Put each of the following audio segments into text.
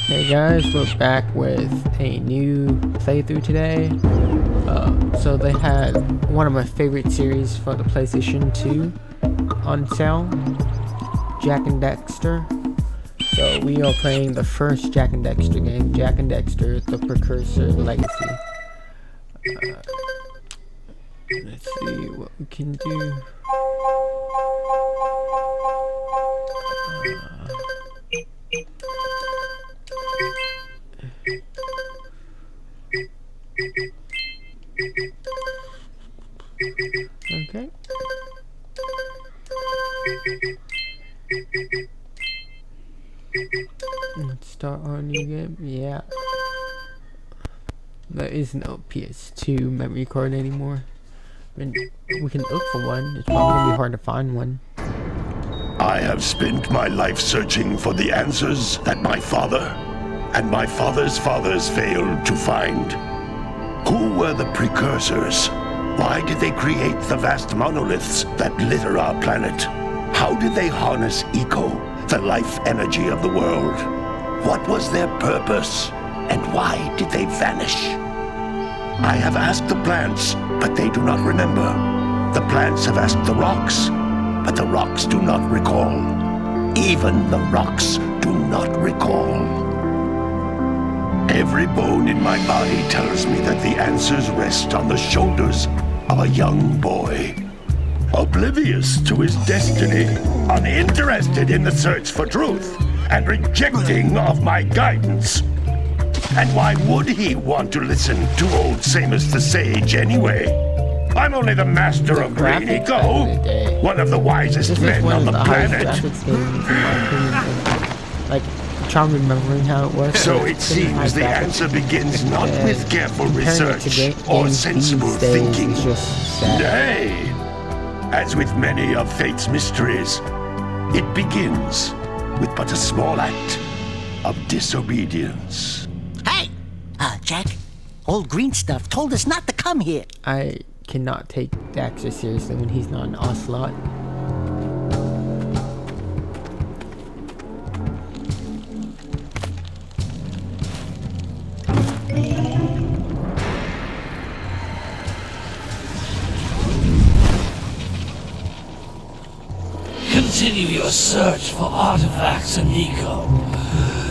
Hey guys, we're back with a new playthrough today. So they had one of my favorite series for the PlayStation 2 on sale, Jak and Daxter. So we are playing the first Jak and Daxter game, Jak and Daxter: The Precursor Legacy. Let's see what we can do. Okay. Let's start our new game. Yeah. There is no PS2 memory card anymore. I mean, we can look for one. It's probably gonna be hard to find one. I have spent my life searching for the answers that my father and my father's fathers failed to find. Who were the precursors? Why did they create the vast monoliths that litter our planet? How did they harness eco, the life energy of the world? What was their purpose? And why did they vanish? I have asked the plants, but they do not remember. The plants have asked the rocks, but the rocks do not recall. Even the rocks do not recall. Every bone in my body tells me that the answers rest on the shoulders of a young boy. Oblivious to his destiny, uninterested in the search for truth, and rejecting of my guidance. And why would he want to listen to old Samus the Sage anyway? I'm only the master of Green Eco, one of the wisest men on the planet. Like, trying remembering how it was. So it seems the answer begins not with careful research or sensible thinking. Nay, as with many of fate's mysteries, it begins with but a small act of disobedience. Hey! Jak, old green stuff told us not to come here. I cannot take Daxter seriously when he's not an ocelot. Continue your search for artifacts in Eco.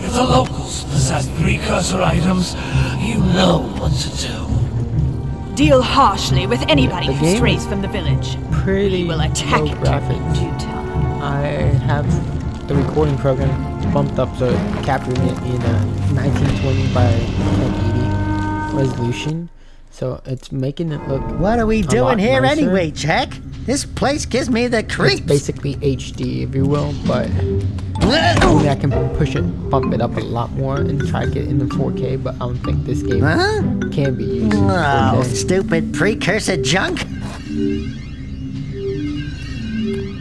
If the locals possess precursor items, you know what to do. Deal harshly with anybody who strays from the village. Pretty We will attack low it graphics. in due time. I have the recording program bumped up so capturing it in a 1920 by 1080 resolution. So it's making it look. What are we a doing lot here nicer. anyway, Jak? This place gives me the It's creeps. basically HD, if you will, but I mean, I can push it, bump it up a lot more, and try to get it into 4K. But I don't think this game can be used in Oh, 4K. stupid precursor junk.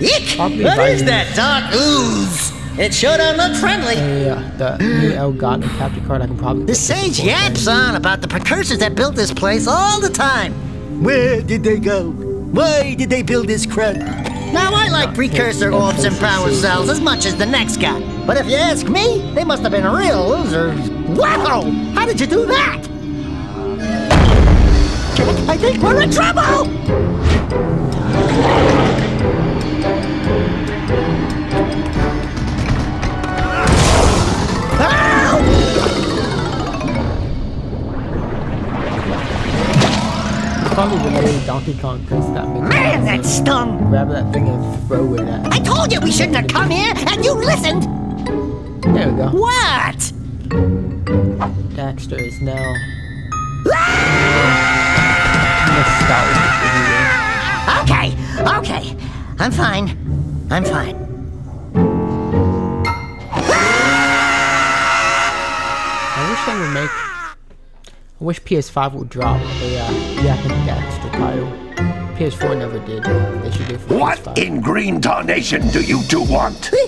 Eek! Probably What by is that dark ooze? It sure don't look friendly. The new Elgato capture card, I can probably. The sage yaps on about the precursors that built this place all the time. Where did they go? Why did they build this crud? Now, I like precursor orbs and power cells as much as the next guy. But if you ask me, they must have been real losers. Wow! How did you do that? Jak, I think we're in trouble! Probably the way Donkey Kong plays that makes Man, that stung! grab that thing and throw it at. I told you we shouldn't have come here, and you listened! There we go. What? Daxter is now nostalgic, if you will. Okay. I'm fine. I'm fine. I wish they would make. I wish PS5 would drop a Jak and Daxter title. PS4 never did. They should do it for What PS5. in green tarnation do you two want? They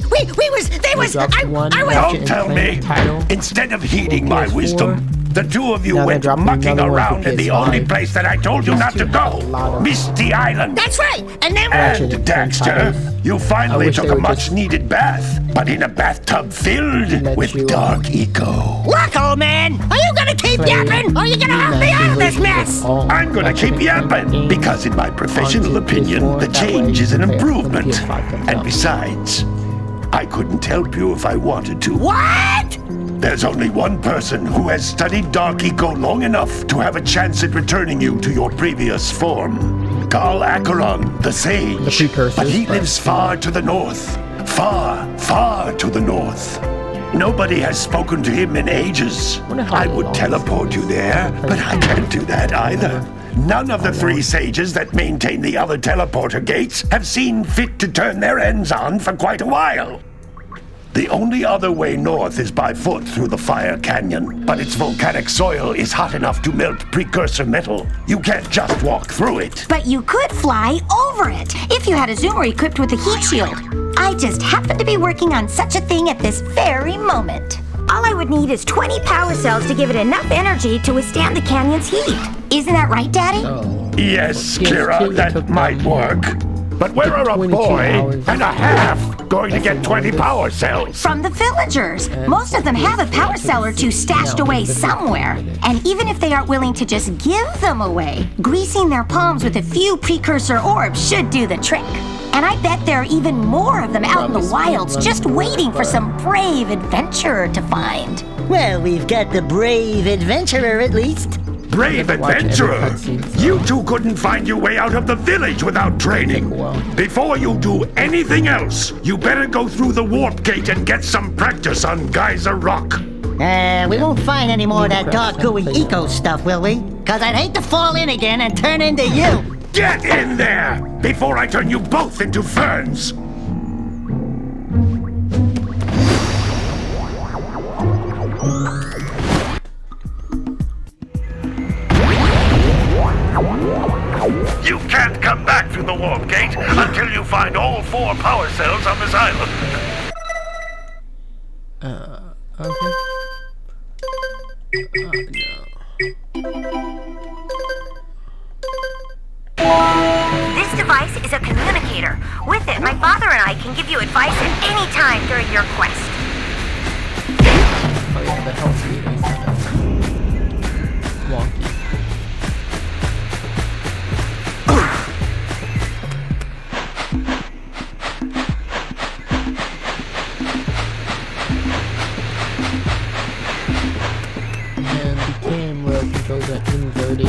was, They dropped one I was. Ratchet Don't and tell Clank me. title Instead of heeding for my PS4, wisdom, The two of you Now they're went dropping mucking another one around for in the PS5. only place that I told you not to These two have a go. lot of- Misty Island. That's right. And then Actually, And the same Daxter, titles. you I finally wish took they a would much just needed bath, but in a bathtub filled let with you, dark eco. look, old man. Are you gonna keep play yapping, or are you gonna help me out of this mess? I'm gonna keep yapping, because in my professional opinion, the change is an improvement. And besides, I couldn't help you if I wanted to. What? There's only one person who has studied Dark Eco long enough to have a chance at returning you to your previous form. Carl Acheron, the Sage. The precursors, but he but- lives far to the north. Far, far to the north. Nobody has spoken to him in ages. Wonder how I would long teleport you there, but I can't do that either. None of the three sages that maintain the other teleporter gates have seen fit to turn their ends on for quite a while. The only other way north is by foot through the Fire Canyon, but its volcanic soil is hot enough to melt precursor metal. You can't just walk through it. But you could fly over it if you had a zoomer equipped with a heat shield. I just happen to be working on such a thing at this very moment. All I would need is 20 power cells to give it enough energy to withstand the canyon's heat. Isn't that right, Daddy? Yes, Yes, Kira, Kira that took might them work. But where are a 22 boy hours. and a half going to get 20 power cells? From the villagers. Most of them have a power cell or two stashed away somewhere. And even if they aren't willing to just give them away, greasing their palms with a few precursor orbs should do the trick. And I bet there are even more of them out in the wilds just waiting for some brave adventurer to find. Well, we've got the brave adventurer at least. Brave Watch every adventurer! cutscene, so- You two couldn't find your way out of the village without training. Take a while. Before you do anything else, you better go through the warp gate and get some practice on Geyser Rock. We won't find any more of that dark gooey eco stuff, will we? Cause I'd hate to fall in again and turn into you. Get in there before I turn you both into ferns. You can't come back through the warp gate until you find all 4 power cells on this island. Okay. This device is a communicator. With it, my father and I can give you advice at any time during your quest. Oh yeah, the health meter is kind of wonky. And the camera controls are inverted,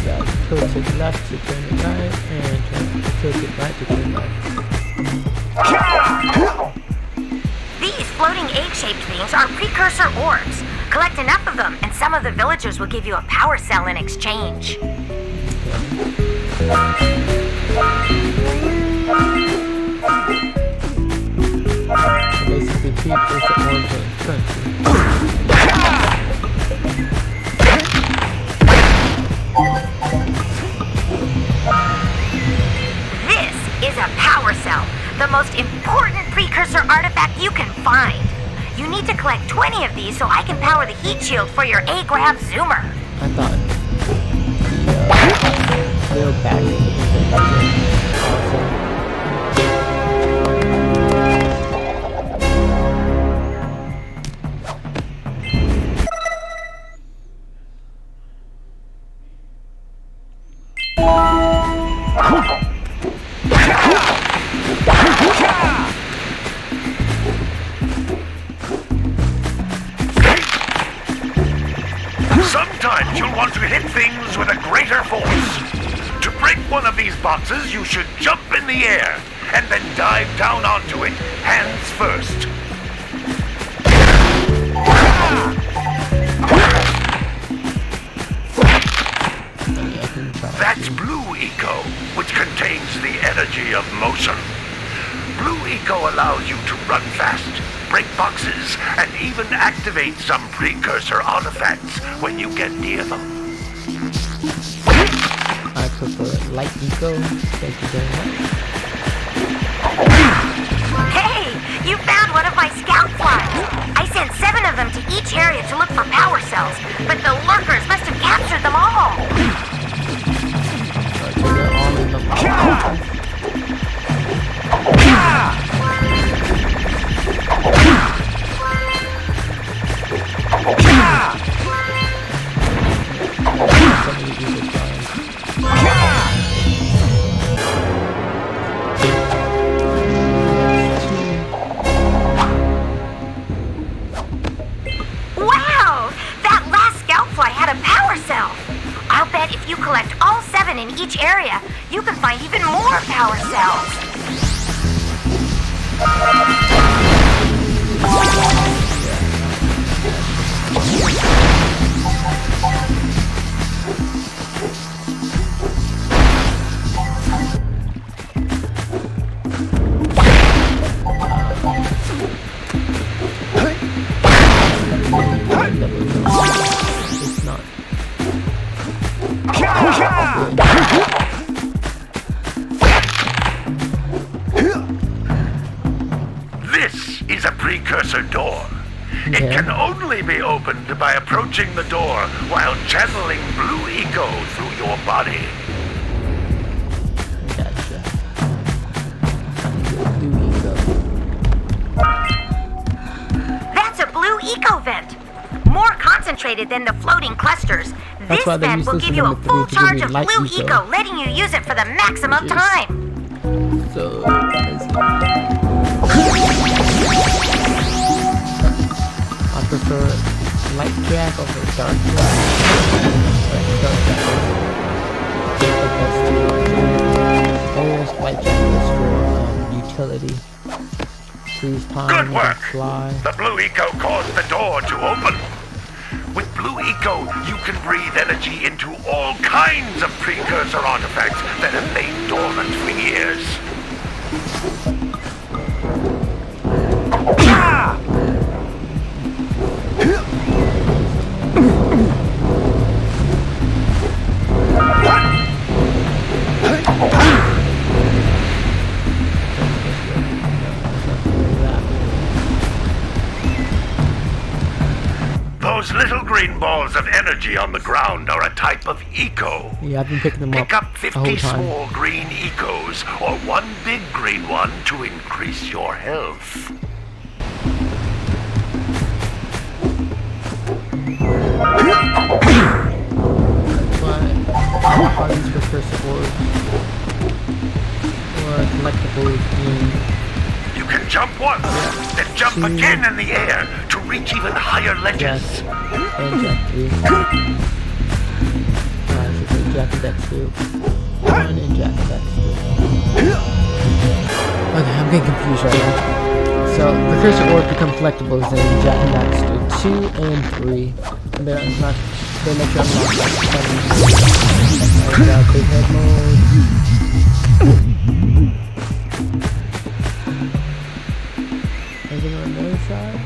so tilted left to turn it right, and tilted right to turn left. These floating egg-shaped things are precursor orbs. Collect enough of them, and some of the villagers will give you a power cell in exchange. So basically, precursor orbs are currency. This is a power cell, the most important precursor artifact you can find. You need to collect 20 of these so I can power the heat shield for your A-Grav zoomer. I thought they're back. Sometimes you'll want to hit things with a greater force. To break one of these boxes, you should jump in the air and then dive down onto it, hands first. That's blue eco, which contains the energy of motion. Blue eco allows you to run fast, break boxes, and even activate some precursor artifacts when you get near them. I prefer light eco. Thank you very much. Hey, you found one of my scout flies. I sent 7 of them to each area to look for power cells, but the lurkers must have captured them all. So they're all in the Wow! That last scout fly had a power cell. I'll bet if you collect all 7 in each area, you can find even more power cells. It's not. This is a precursor door. It Okay. can only be opened by approaching the door while channeling blue eco through your body. Gotcha. Blue eco. That's a blue eco vent. More concentrated than the floating clusters. That's This why they vent use will this give in you a number full 3 to give charge me of light blue eco. eco, letting you use it for the maximum Which is- time. So, I prefer light jack over dark jack. Dark jack is the best tool. Almost light jack is for utility. Freeze time, Good you work. can fly. The blue eco caused the door to open. With blue eco, you can breathe energy into all kinds of precursor artifacts that have lain dormant for years. Those little green balls of energy on the ground are a type of eco. Yeah, I've been picking them Pick up up the 50 whole time. small green ecos or one big green one to increase your health. But all these recursive orbs or collectibles in You can jump once, then jump again in the air to reach even higher ledges. Jack and Jack 3. I should say Jack and Dex 2. 1 and Jack and Dex 2. Okay, I'm getting confused right now. So, recursive orbs become collectibles in Jack and Dex 2 and 3. And they let you unlock like 7 and big head mode. Anything on the other side?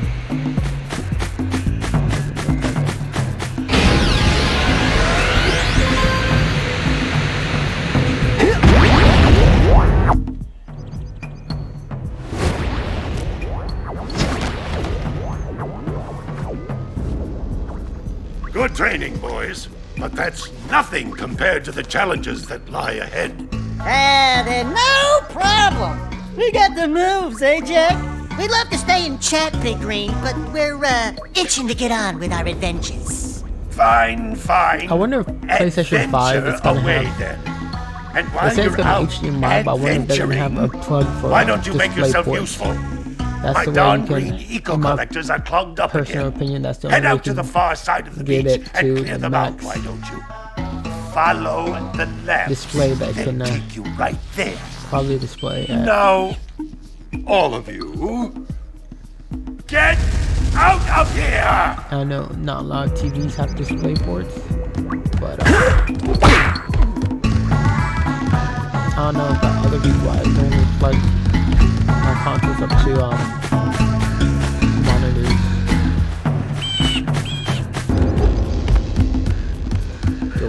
Good training, boys. But that's nothing compared to the challenges that lie ahead. Then no problem. We got the moves, eh, Jack? We'd love to stay and chat, Big Green, but we're, itching to get on with our adventures. Fine, fine. I wonder if PlayStation 5 is gonna away have. then. And It while says you're it's gonna out HDMI, but I wonder if it doesn't have a adventuring, plug for why don't you make display yourself ports. useful? That's My the way darn you green can, eco in my collectors are clogged up personal again. opinion, that's the only Head way you out to can the far side of the get beach it and to clear the them out, max why don't you? Follow the left. display that Then can take you right there. probably display at. Now, all of you, get out of here! I know not a lot of TVs have display ports, but I don't know about other people. I only plug my consoles up to monitors. Yo.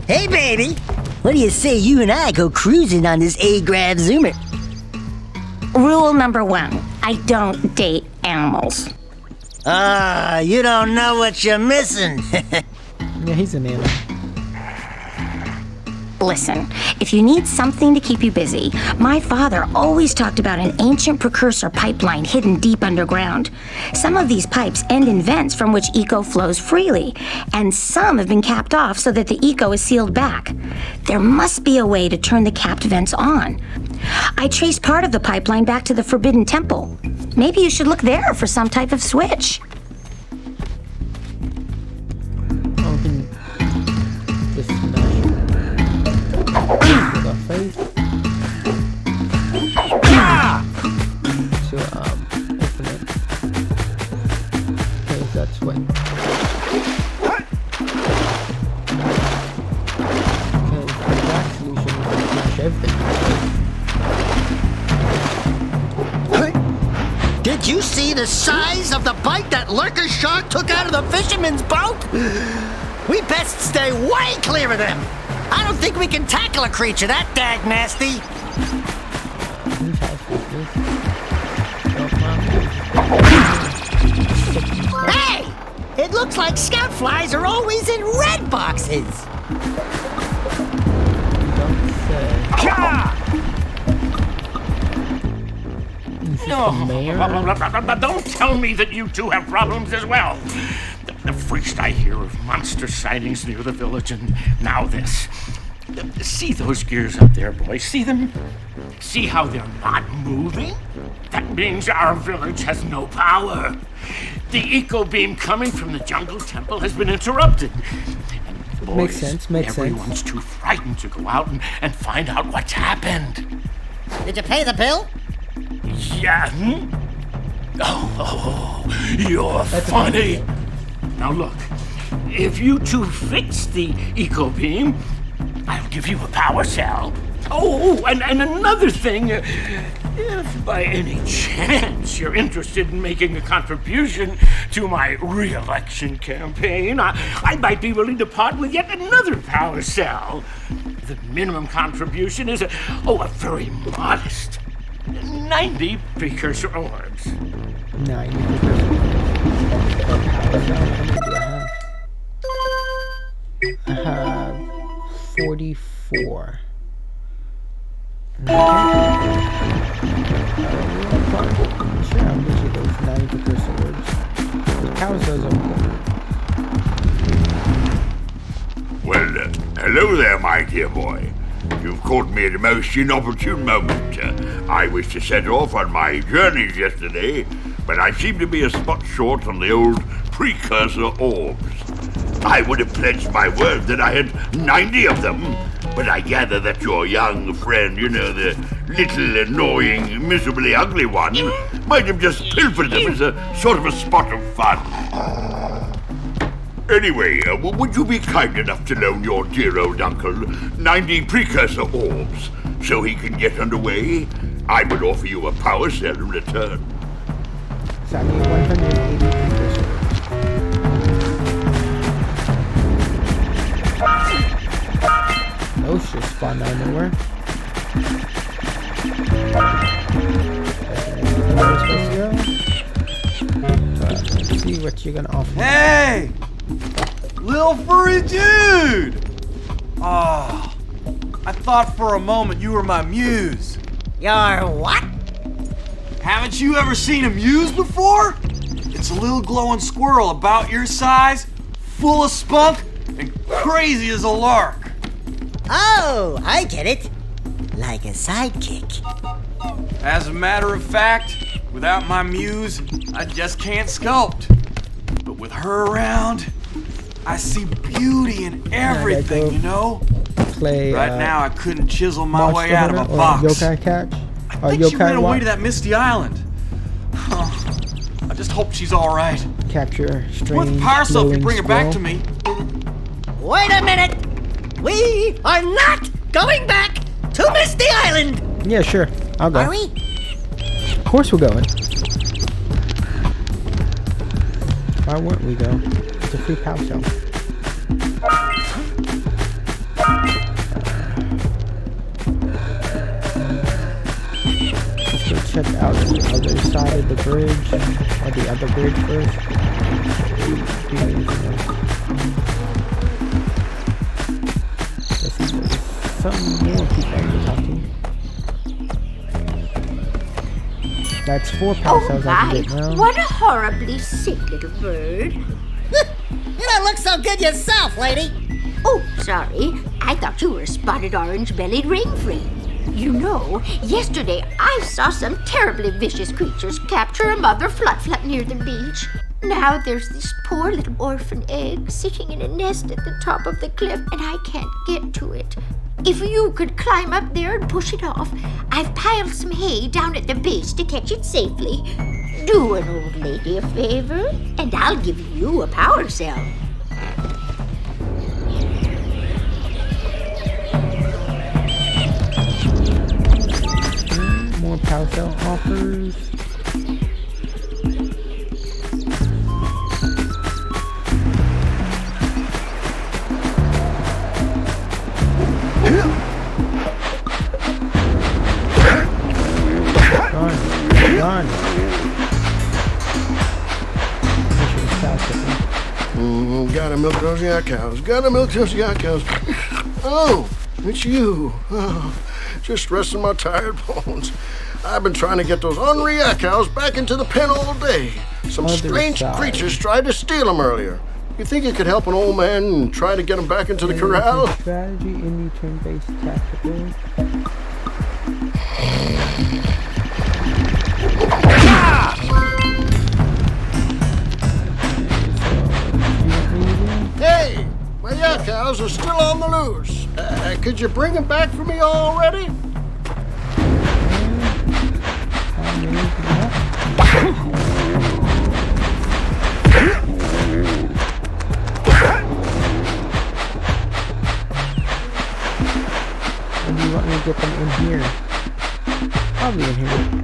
Hey, baby. What do you say you and I go cruising on this A-Grav Zoomer? Rule number 1, I don't date animals. You don't know what you're missing. Yeah, he's a nano. Listen, if you need something to keep you busy, my father always talked about an ancient precursor pipeline hidden deep underground. Some of these pipes end in vents from which eco flows freely, and some have been capped off so that the eco is sealed back. There must be a way to turn the capped vents on. I traced part of the pipeline back to the Forbidden Temple. Maybe you should look there for some type of switch. Face. To open it. Okay, that's what. Okay, the black solution is to flush everything. Did you see the size of the bite that lurker shark took out of the fisherman's boat? We best stay way clear of them. I don't think we can tackle a creature that dag nasty. Hey! It looks like scout flies are always in red boxes. Don't tell me that you two have problems as well. The first I hear of monster sightings near the village, and now this. See those gears up there, boys? See them? See how they're not moving? That means our village has no power. The eco beam coming from the jungle temple has been interrupted. And boys, makes sense. Everyone's too frightened to go out and find out what's happened. Did you pay the bill? Yeah. Oh, you're funny. Now look, if you two fix the eco beam, I'll give you a power cell. Oh, and another thing, if by any chance you're interested in making a contribution to my re-election campaign, I might be willing to part with yet another power cell. The minimum contribution is a very modest 90 precursor orbs. 90 precursor orbs. I have 44. Okay. Sure, I'll get you those 90 precursor orbs. The power cells are important. Well, hello there, my dear boy. You've caught me at a most inopportune moment. I was to set off on my journeys yesterday, but I seem to be a spot short on the old precursor orbs. I would have pledged my word that I had 90 of them, but I gather that your young friend, the little annoying, miserably ugly one, might have just pilfered them as a sort of a spot of fun. Anyway, would you be kind enough to loan your dear old uncle 90 precursor orbs so he can get underway? I would offer you a power cell in return. So I need 180 precursor orbs. Those just spawn out of nowhere. Where we're supposed to go? Let's see what you're gonna offer. Hey! Little furry dude! Oh, I thought for a moment you were my muse. Your what? Haven't you ever seen a muse before? It's a little glowing squirrel about your size, full of spunk, and crazy as a lark. Oh, I get it. Like a sidekick. As a matter of fact, without my muse, I just can't sculpt. But with her around, I see beauty in everything, you know? Play, right now, I couldn't chisel my way out of a box. Yokai catch? I think she ran away to that misty island. I just hope she's all right. Capture strange With power cell if you bring her back to squirrel. me. Wait a minute! We are not going back to Misty Island! Yeah, sure. I'll go. Are we? Of course we're going. Why wouldn't we go? It's a free power cell. Let's go check out the other side of the bridge, or the other bridge first. Some more people I can talk to. That's 4 power cells I can get now. What a horribly sick little bird. You don't look so good yourself, lady. Oh, sorry. I thought you were a spotted orange-bellied rainfree. You know, yesterday I saw some terribly vicious creatures capture a mother flut-flut near the beach. Now there's this poor little orphan egg sitting in a nest at the top of the cliff, and I can't get to it. If you could climb up there and push it off, I've piled some hay down at the base to catch it safely. Do an old lady a favor, and I'll give you a power cell. More power cell offers. Done. Gotta milk those yak cows. Gotta milk those yak cows. Oh, it's you. Oh, just resting my tired bones. I've been trying to get those ornery yak cows back into the pen all day. Some strange creatures tried to steal them earlier. You think you could help an old man and try to get him back into the corral? Strategy, indie turn-based tactical. Hey, my yak cows are still on the loose. Could you bring them back for me already? And you want me to get them in here? Probably in here.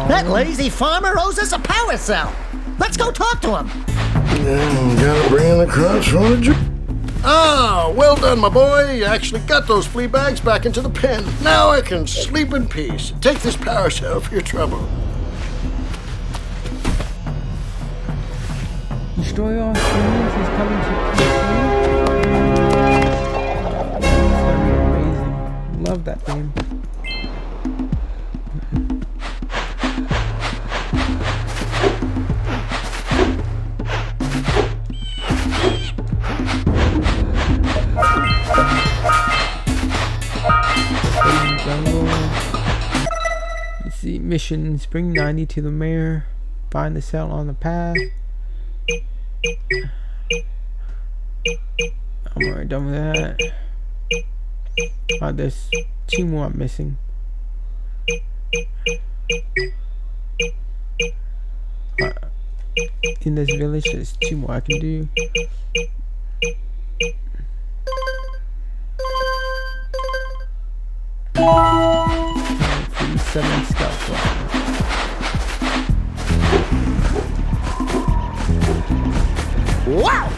That lazy farmer owes us a power cell. Let's go talk to him. Gotta bring in the crops from the Ah, well done, my boy. You actually got those flea bags back into the pen. Now I can sleep in peace. Take this power cell for your trouble. Destroy all humans is coming to PC. It's gonna be amazing. Love that game. Let's see, missions. Bring 90 to the mayor. Find the cell on the path. I'm already done with that. Oh, there's 2 more I'm missing. in this village. There's 2 more I can do. 7 scouts left. Wow!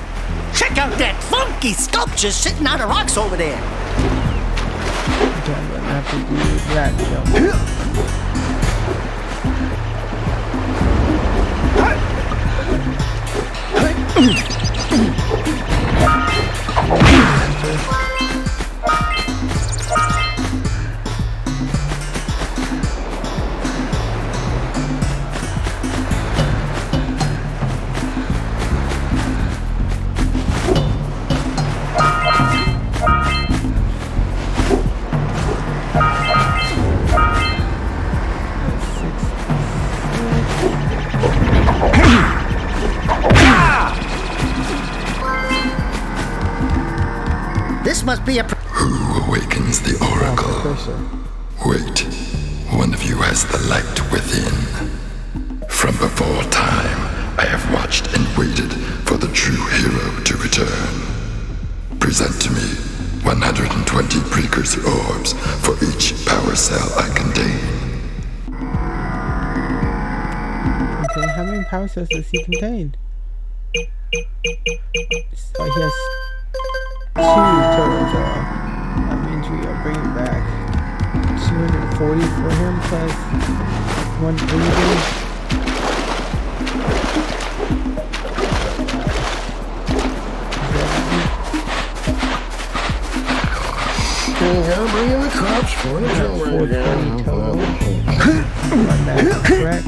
Check out that funky sculpture sitting on the rocks over there. Okay, I'm gonna have to do that jump. This must be a... Who awakens the oracle? Wait, one of you has the light within. From before time, I have watched and waited for the true hero to return. Present to me 120 precursor orbs for each power cell I contain. Okay, how many power cells does he contain? So he has 2 total, so that means we are bringing back 240 for him plus 180. Yeah, bring in the cops for the 420 total. Run that correct.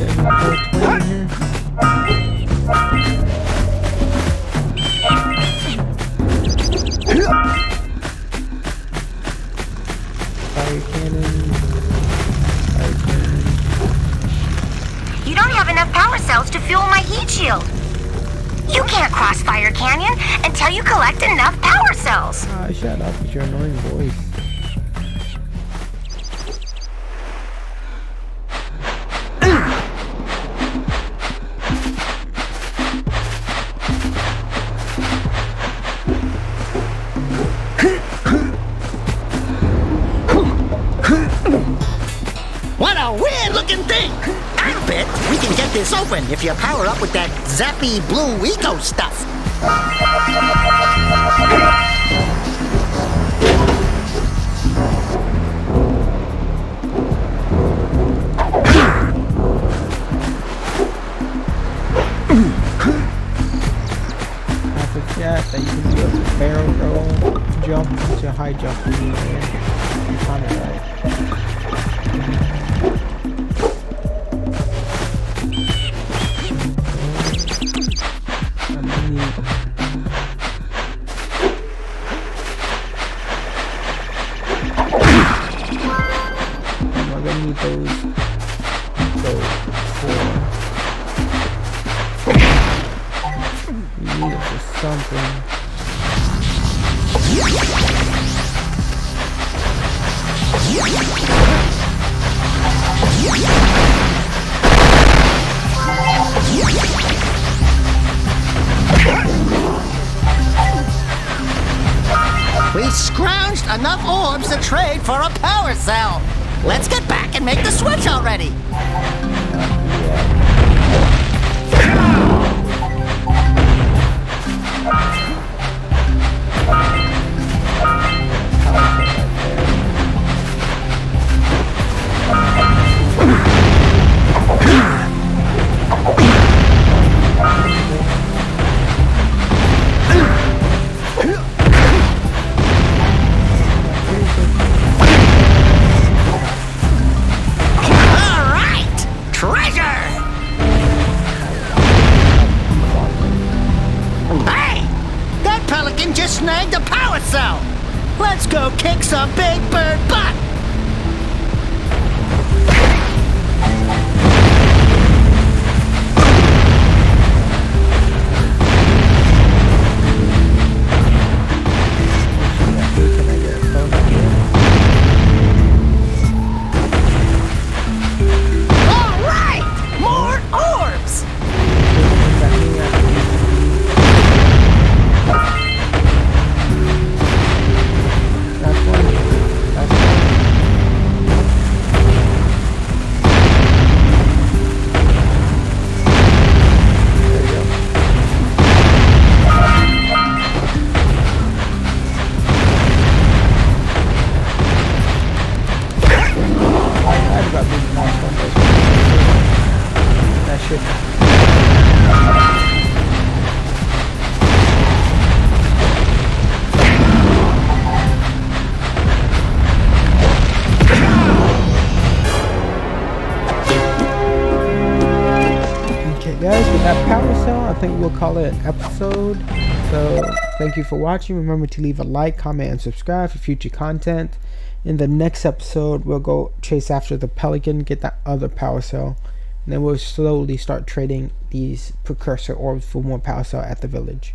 420 here. Fire cannon. You don't have enough power cells to fuel my heat shield. You can't cross Fire Canyon until you collect enough power cells. Ah, shut up with your annoying voice. What a weird-looking thing! I bet we can get this open if you power up with that zappy blue eco stuff. I forget that you can do a barrel roll, jump into high jump in the air. Time it right. We're gonna need those for. We need it for something. We scrounged enough orbs to trade for a power cell. Let's get back and make the switch already. Snagged a power cell. Let's go kick some big bird butt. All Guys, with that power cell, I think we'll call it an episode. So thank you for watching. Remember to leave a like, comment, and subscribe for future content. In the next episode, we'll go chase after the pelican, get that other power cell, and then we'll slowly start trading these precursor orbs for more power cell at the village.